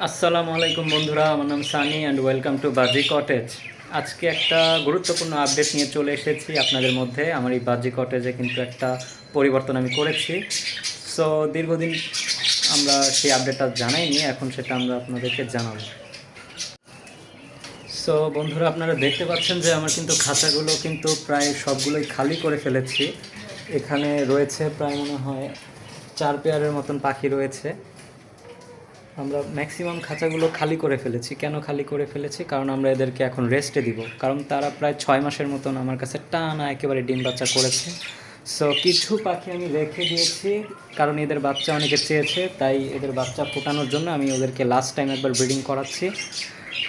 আসসালামু আলাইকুম বন্ধুরা, আমার নাম সানি অ্যান্ড ওয়েলকাম টু বাজি কটেজ। আজকে একটা গুরুত্বপূর্ণ আপডেট নিয়ে চলে এসেছি আপনাদের মধ্যে। আমার এই বাজি কটেজে কিন্তু একটা পরিবর্তন আমি করেছি। সো দীর্ঘদিন আমরা সেই আপডেটটা জানাইনি, এখন সেটা আমরা আপনাদেরকে জানাবো। সো বন্ধুরা, আপনারা দেখতে পাচ্ছেন যে আমার কিন্তু খাঁচাগুলো কিন্তু প্রায় সবগুলোই খালি করে ফেলেছি। এখানে রয়েছে প্রায় মনে হয় 4 পেয়ারের মতন পাখি রয়েছে। আমরা ম্যাক্সিমাম খাঁচাগুলো খালি করে ফেলেছি। কেন খালি করে ফেলেছি? কারণ আমরা এদেরকে এখন রেস্টে দিব, কারণ তারা প্রায় 6 মাসের মতন আমার কাছে টানা একেবারে ডিম বাচ্চা করেছে। সো কিছু পাখি আমি রেখে দিয়েছি, কারণ এদের বাচ্চা অনেকে চেয়েছে, তাই এদের বাচ্চা ফোটানোর জন্য আমি ওদেরকে লাস্ট টাইম একবার ব্রিডিং করাচ্ছি।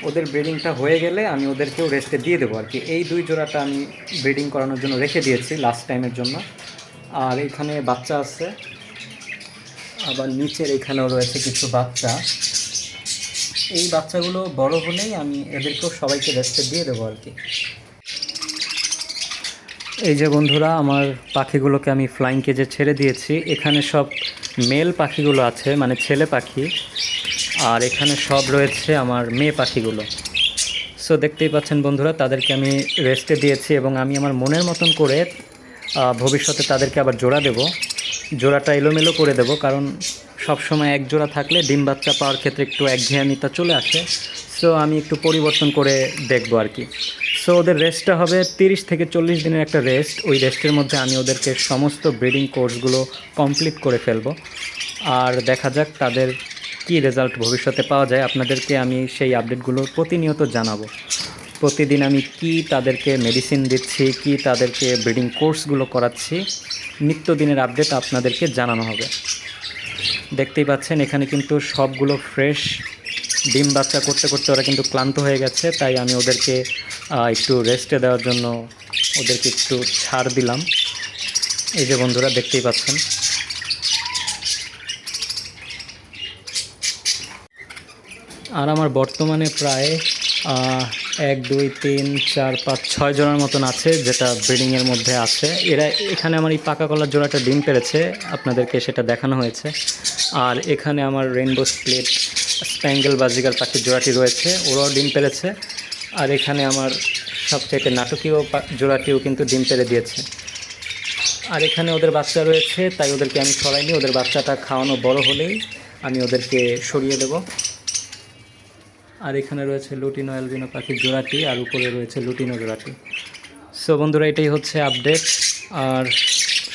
ওদের ব্রিডিংটা হয়ে গেলে আমি ওদেরকেও রেস্টে দিয়ে দেবো আর কি। এই 2 জোড়াটা আমি ব্রিডিং করানোর জন্য রেখে দিয়েছি লাস্ট টাইমের জন্য। আর এখানে বাচ্চা আছে, আবার নিচের এখানেও রয়েছে কিছু বাচ্চা। এই বাচ্চাগুলো বড় হলেই আমি এদেরকেও সবাইকে রেস্টে দিয়ে দেবো আর কি। এই যে বন্ধুরা, আমার পাখিগুলোকে আমি ফ্লাইং কেজে ছেড়ে দিয়েছি। এখানে সব মেল পাখিগুলো আছে, মানে ছেলে পাখি, আর এখানে সব রয়েছে আমার মেয়ে পাখিগুলো। সো দেখতেই পাচ্ছেন বন্ধুরা, তাদেরকে আমি রেস্টে দিয়েছি এবং আমি আমার মনের মতন করে ভবিষ্যতে তাদেরকে আবার জোড়া দেব। জোড়াটা এলোমেলো করে দেব, কারণ সবসময় এক জোড়া থাকলে ডিম বাচ্চা পাওয়ার ক্ষেত্রে একটু একঘেয়েমিতা চলে আসে। সো আমি একটু পরিবর্তন করে দেখব আর কি। সো ওদের রেস্টটা হবে 30 থেকে 40 দিনের একটা রেস্ট। ওই রেস্টের মধ্যে আমি ওদেরকে সমস্ত ব্রিডিং কোর্সগুলো কমপ্লিট করে ফেলবো, আর দেখা যাক তাদের কি রেজাল্ট ভবিষ্যতে পাওয়া যায়। আপনাদেরকে আমি সেই আপডেটগুলো প্রতিনিয়ত জানাবো। প্রতিদিন আমি কি তাদেরকে মেডিসিন দিচ্ছি, কি তাদেরকে ব্রিডিং কোর্সগুলো করাচ্ছি, নিত্যদিনের আপডেট আপনাদেরকে জানানো হবে। দেখতেই পাচ্ছেন এখানে কিন্তু সবগুলো ফ্রেশ ডিম বাচ্চা করতে করতে ওরা কিন্তু ক্লান্ত হয়ে গেছে, তাই আমি ওদেরকে একটু রেস্টে দেওয়ার জন্য ওদেরকে একটু ছাড় দিলাম। এই যে বন্ধুরা, দেখতেই পাচ্ছেন। আর আমার বর্তমানে প্রায় 1 2 3 4 5 6 জোড়ার মতন আছে, যেটা ব্রিডিংয়ের মধ্যে আছে। এরা এখানে আমার এই পাকা কলার জোড়াটা ডিম পেড়েছে, আপনাদেরকে সেটা দেখানো হয়েছে। আর এখানে আমার রেইনবো স্প্লিট স্প্যাঙ্গেল বাজিগার পাখির জোড়াটি রয়েছে, ওরাও ডিম পেড়েছে। আর এখানে আমার সবচেয়ে নাটকীয় জোড়াটিও কিন্তু ডিম পেড়ে দিয়েছে। আর এখানে ওদের বাচ্চা রয়েছে, তাই ওদেরকে আমি সরাইনি। ওদের বাচ্চাটা খাওয়ানো বড় হলেই আমি ওদেরকে সরিয়ে দেব। আর এখানে রয়েছে লুটিনো অ্যালবিনো পাখির জোড়াটি, আর উপরে রয়েছে লুটিনো জোড়াটি। সো বন্ধুরা, এটাই হচ্ছে আপডেট। আর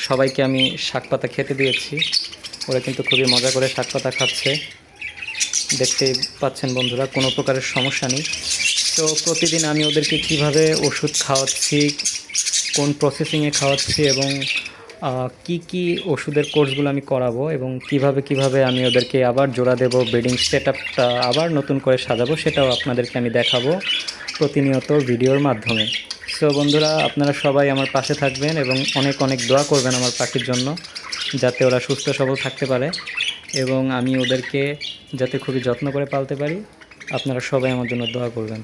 সবাইকে আমি শাক পাতা খেতে দিয়েছি, ওরা কিন্তু খুবই মজা করে শাক পাতা খাচ্ছে। দেখতেই পাচ্ছেন বন্ধুরা, কোনো প্রকারের সমস্যা নেই। তো প্রতিদিন আমি ওদেরকে কিভাবে ওষুধ খাওয়াচ্ছি, কোন প্রসেসিংয়ে খাওয়াচ্ছি, এবং কি কি ওষুধের কোর্সগুলো আমি করাবো, এবং কিভাবে আমি ওদেরকে আবার জোড়া দেব, ব্রিডিং সেটআপটা আবার নতুন করে সাজাবো, সেটাও আপনাদেরকে আমি দেখাবো প্রতিনিয়ত ভিডিওর মাধ্যমে। সো বন্ধুরা, আপনারা সবাই আমার পাশে থাকবেন এবং অনেক অনেক দোয়া করবেন আমার পাখির জন্য, যাতে ওরা সুস্থ সবল থাকতে পারে এবং আমি ওদেরকে যাতে খুবই যত্ন করে পালতে পারি। আপনারা সবাই আমার জন্য দোয়া করবেন।